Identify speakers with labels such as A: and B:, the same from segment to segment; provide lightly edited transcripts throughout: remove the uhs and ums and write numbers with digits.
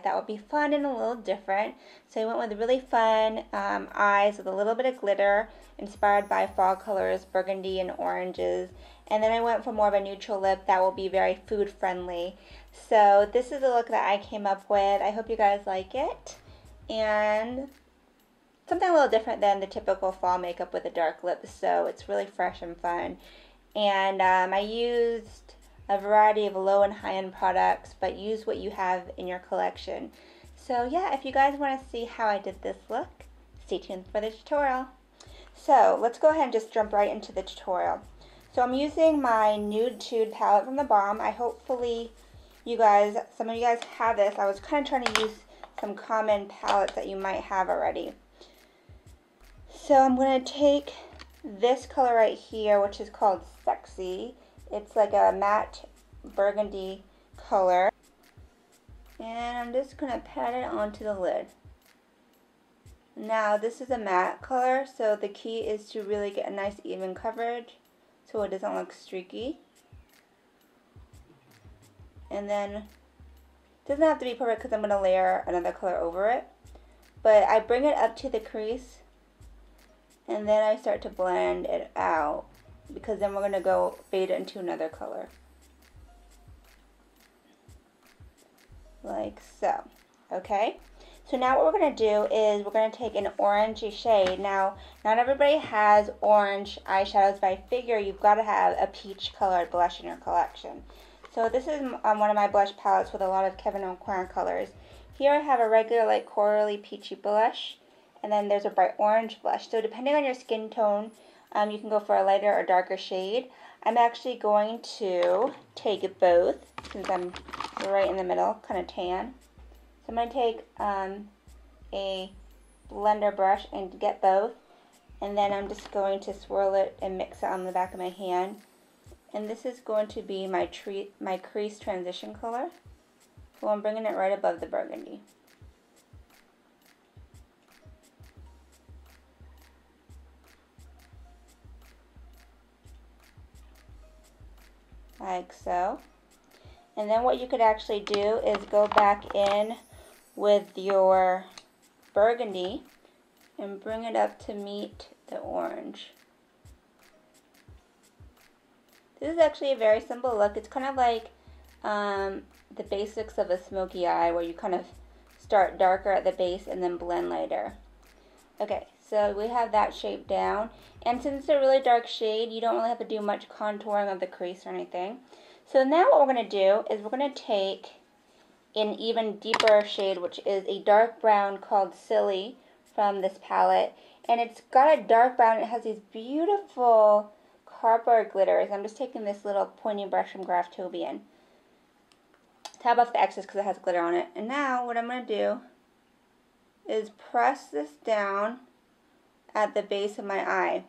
A: that would be fun and a little different. So I went with really fun eyes with a little bit of glitter, inspired by fall colors, burgundy and oranges. And then I went for more of a neutral lip that will be very food friendly. So this is the look that I came up with. I hope you guys like it. And something a little different than the typical fall makeup with a dark lip. So it's really fresh and fun. And I used a variety of low and high end products, but use what you have in your collection. So yeah, if you guys want to see how I did this look, stay tuned for the tutorial. So let's go ahead and just jump right into the tutorial. So I'm using my Nude Tude palette from the Balm. Hopefully you guys, some of you guys have this. I was kind of trying to use some common palettes that you might have already. So I'm going to take this color right here, which is called Sexy. It's like a matte burgundy color. And I'm just going to pat it onto the lid. Now this is a matte color, so the key is to really get a nice even coverage so it doesn't look streaky. And then, it doesn't have to be perfect because I'm going to layer another color over it. But I bring it up to the crease and then I start to blend it out, because then we're going to go fade it into another color. Like so. Okay? So now what we're going to do is we're going to take an orangey shade. Now, not everybody has orange eyeshadows, but I figure you've got to have a peach colored blush in your collection. So this is one of my blush palettes with a lot of Kevyn Aucoin colors. Here I have a regular like corally peachy blush, and then there's a bright orange blush. So depending on your skin tone, you can go for a lighter or darker shade. I'm actually going to take both, since I'm right in the middle, kind of tan. So I'm going to take a blender brush and get both, and then I'm just going to swirl it and mix it on the back of my hand. And this is going to be my crease transition color. So I'm bringing it right above the burgundy. Like so. And then what you could actually do is go back in with your burgundy and bring it up to meet the orange. This is actually a very simple look. It's kind of like the basics of a smoky eye, where you kind of start darker at the base and then blend lighter. Okay, so we have that shape down. And since it's a really dark shade, you don't really have to do much contouring of the crease or anything. So now what we're going to do is we're going to take an even deeper shade, which is a dark brown called Silly from this palette. And it's got a dark brown. It has these beautiful copper glitters. I'm just taking this little pointy brush from Graftobian. Tap off the excess because it has glitter on it. And now what I'm going to do is press this down at the base of my eye.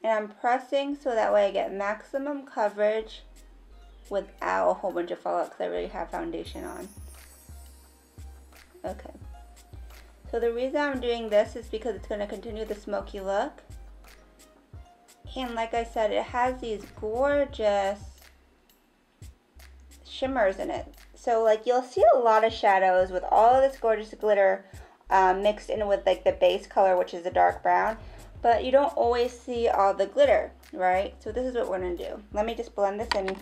A: And I'm pressing so that way I get maximum coverage without a whole bunch of fallout, because I already have foundation on. Okay. So the reason I'm doing this is because it's going to continue the smoky look. And like I said, it has these gorgeous shimmers in it. So like you'll see a lot of shadows with all of this gorgeous glitter mixed in with like the base color, which is a dark brown. But you don't always see all the glitter, right? So this is what we're going to do. Let me just blend this in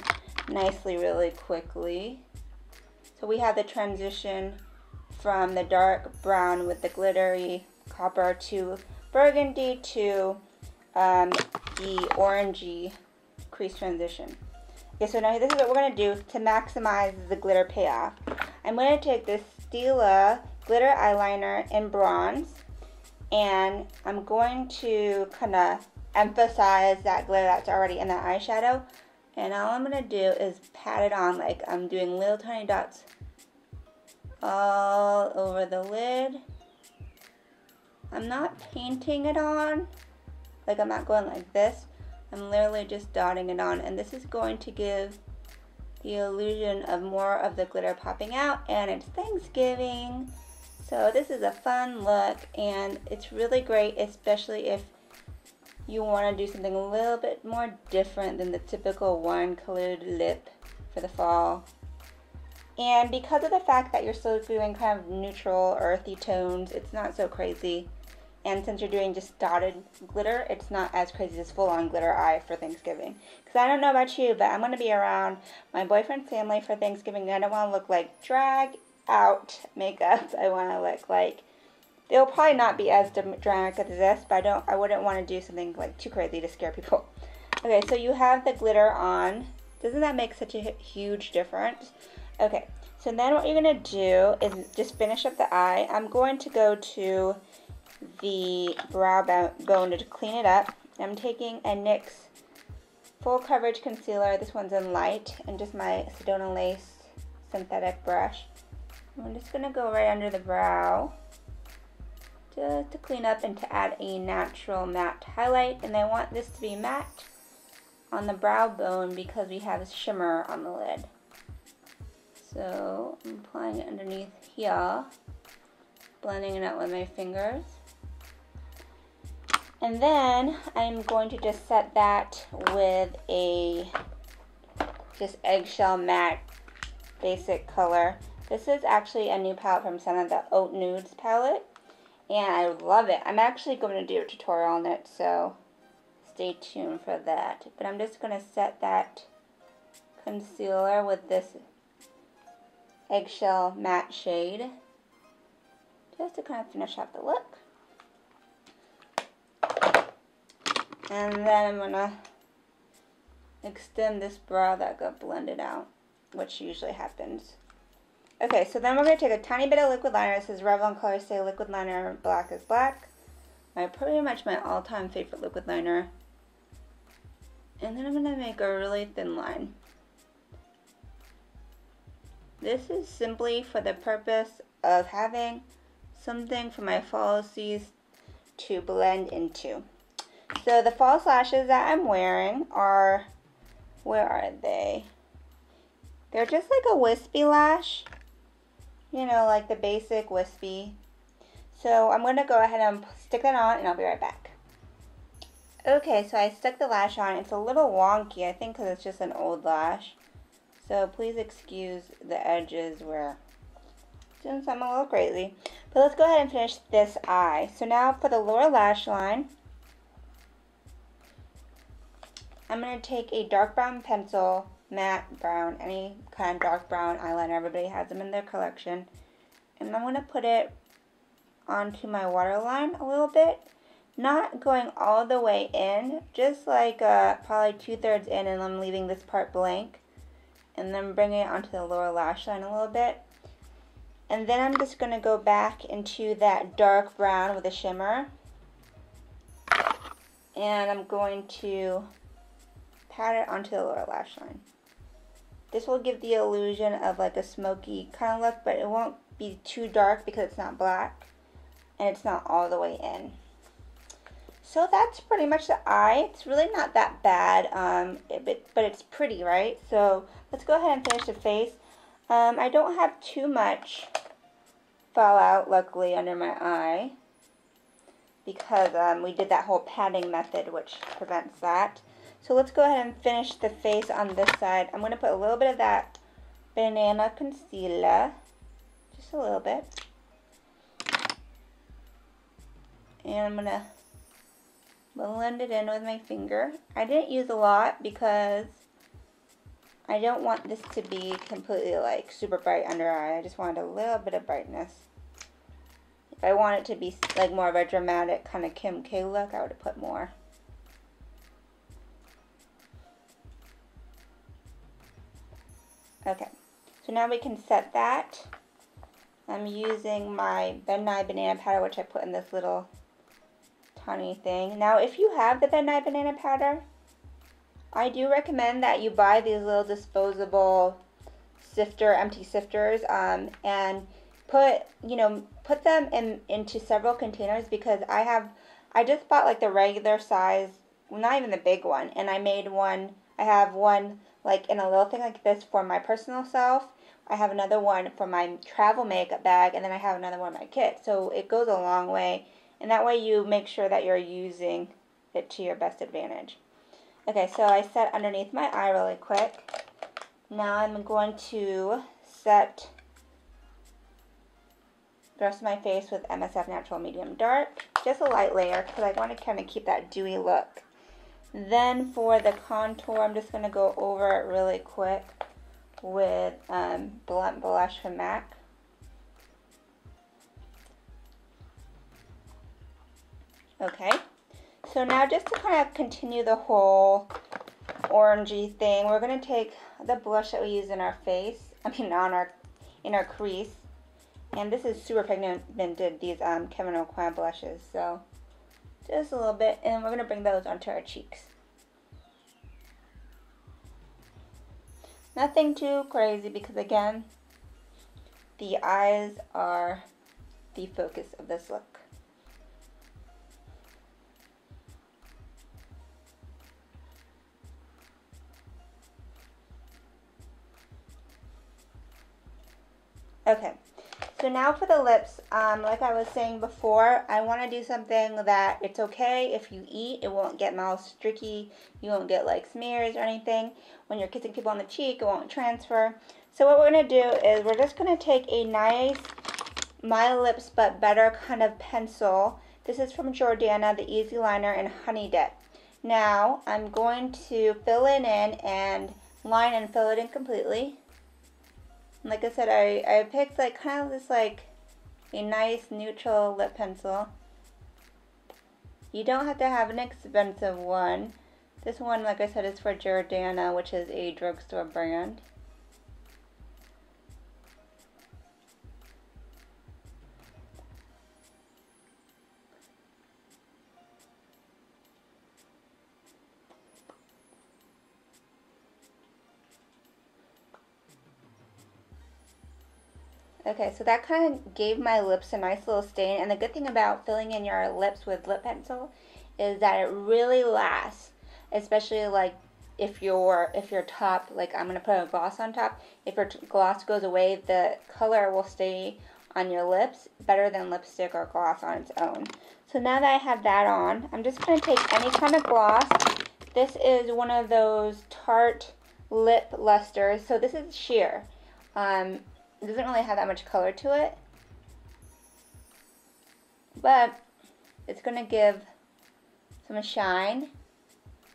A: nicely really quickly. So we have the transition from the dark brown with the glittery copper to burgundy to the orangey crease transition. Okay, so now this is what we're going to do to maximize the glitter payoff. I'm going to take this Stila glitter eyeliner in bronze, and I'm going to kind of emphasize that glitter that's already in the eyeshadow. And all I'm going to do is pat it on like I'm doing little tiny dots all over the lid. I'm not painting it on, like I'm not going like this. I'm literally just dotting it on, and this is going to give the illusion of more of the glitter popping out. And it's Thanksgiving, so this is a fun look, and it's really great, especially if you want to do something a little bit more different than the typical one colored lip for the fall. And because of the fact that you're still doing kind of neutral, earthy tones, it's not so crazy. And since you're doing just dotted glitter, it's not as crazy as full-on glitter eye for Thanksgiving. Because I don't know about you, but I'm going to be around my boyfriend's family for Thanksgiving. And I don't want to look like drag out makeup. I want to look like, it'll probably not be as dramatic as this, but I wouldn't want to do something like too crazy to scare people. Okay, so you have the glitter on. Doesn't that make such a huge difference? Okay, so then what you're going to do is just finish up the eye. I'm going to go to the brow bone to clean it up. I'm taking a NYX full coverage concealer. This one's in light, and just my Sedona Lace synthetic brush. I'm just going to go right under the brow just to clean up and to add a natural matte highlight. And I want this to be matte on the brow bone because we have a shimmer on the lid. So I'm applying it underneath here, blending it out with my fingers. And then I'm going to just set that with a just eggshell matte basic color. This is actually a new palette from Senna, the Oat Nudes palette, and I love it. I'm actually going to do a tutorial on it, so stay tuned for that. But I'm just going to set that concealer with this eggshell matte shade just to kind of finish up the look. And then I'm going to extend this brow that got blended out, which usually happens. Okay, so then we're going to take a tiny bit of liquid liner. This is Revlon Colors Say Liquid Liner Black is Black. Pretty much my all-time favorite liquid liner. And then I'm going to make a really thin line. This is simply for the purpose of having something for my falsies to blend into. So the false lashes that I'm wearing are, where are they? They're just like a wispy lash. You know, like the basic wispy. So I'm going to go ahead and stick that on and I'll be right back. Okay, so I stuck the lash on. It's a little wonky, I think, because it's just an old lash. So please excuse the edges where doing something a little crazy. But let's go ahead and finish this eye. So now for the lower lash line, I'm going to take a dark brown pencil, matte brown, any kind of dark brown eyeliner. Everybody has them in their collection. And I'm going to put it onto my waterline a little bit. Not going all the way in, just like probably 2/3 in, and I'm leaving this part blank. And then bringing it onto the lower lash line a little bit. And then I'm just going to go back into that dark brown with a shimmer. And I'm going to pat it onto the lower lash line. This will give the illusion of like a smoky kind of look, but it won't be too dark because it's not black. And it's not all the way in. So that's pretty much the eye. It's really not that bad, but it's pretty, right? So let's go ahead and finish the face. I don't have too much fallout, luckily, under my eye because we did that whole patting method, which prevents that. So let's go ahead and finish the face on this side. I'm going to put a little bit of that banana concealer, just a little bit. And I'm going to blend it in with my finger. I didn't use a lot because I don't want this to be completely like super bright under eye. I just wanted a little bit of brightness. If I want it to be like more of a dramatic kind of Kim K look, I would have put more. Okay, so now we can set that. I'm using my Ben Nye banana powder, which I put in this little tiny thing. Now, if you have the Ben Nye banana powder, I do recommend that you buy these little disposable empty sifters, and put them into several containers, because I just bought like the regular size, well, not even the big one, and I have one like in a little thing like this for my personal self. I have another one for my travel makeup bag, and then I have another one in my kit. So it goes a long way, and that way you make sure that you're using it to your best advantage. Okay, so I set underneath my eye really quick. Now I'm going to set the rest of my face with MSF Natural Medium Dark. Just a light layer because I want to kind of keep that dewy look. Then for the contour, I'm just going to go over it really quick with Blunt Blush from MAC. Okay, so now just to kind of continue the whole orangey thing, we're going to take the blush that we use in our face, in our crease, and this is super pigmented, these Kevyn Aucoin blushes, so just a little bit, and we're going to bring those onto our cheeks. Nothing too crazy because, again, the eyes are the focus of this look. Okay, so now for the lips, like I was saying before, I want to do something that it's okay if you eat, it won't get mouth streaky, you won't get like smears or anything. When you're kissing people on the cheek, it won't transfer. So what we're going to do is we're just going to take a nice My Lips But Better kind of pencil. This is from Jordana, the Easy Liner in Honey Dip. Now, I'm going to fill it in and line and fill it in completely. Like I said, I picked like kind of this like a nice neutral lip pencil. You don't have to have an expensive one. This one, like I said, is for Jordana, which is a drugstore brand. Okay, so that kind of gave my lips a nice little stain, and the good thing about filling in your lips with lip pencil is that it really lasts, especially like if your top, like I'm going to put a gloss on top, if your gloss goes away, the color will stay on your lips better than lipstick or gloss on its own. So now that I have that on, I'm just going to take any kind of gloss. This is one of those Tarte lip lusters, so this is sheer. It doesn't really have that much color to it, but it's going to give some shine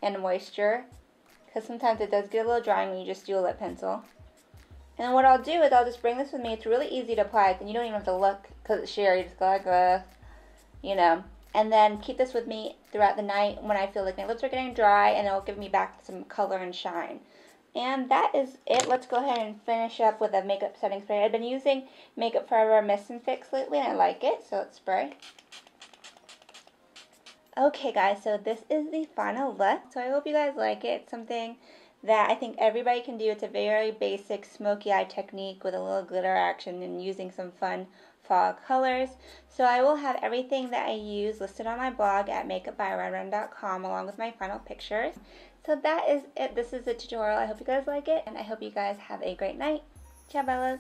A: and moisture, because sometimes it does get a little dry when you just do a lip pencil. And then what I'll do is I'll just bring this with me. It's really easy to apply, and you don't even have to look because it's sheer. You just go like, you know, and then keep this with me throughout the night when I feel like my lips are getting dry, and it'll give me back some color and shine. And that is it. Let's go ahead and finish up with a makeup setting spray. I've been using Makeup Forever Mist and Fix lately, and I like it, so let's spray. Okay, guys, so this is the final look. So I hope you guys like it. It's something that I think everybody can do. It's a very basic smoky eye technique with a little glitter action and using some fun fall colors. So I will have everything that I use listed on my blog at makeupbyRenren.com along with my final pictures. So that is it. This is the tutorial. I hope you guys like it, and I hope you guys have a great night. Ciao, bellas.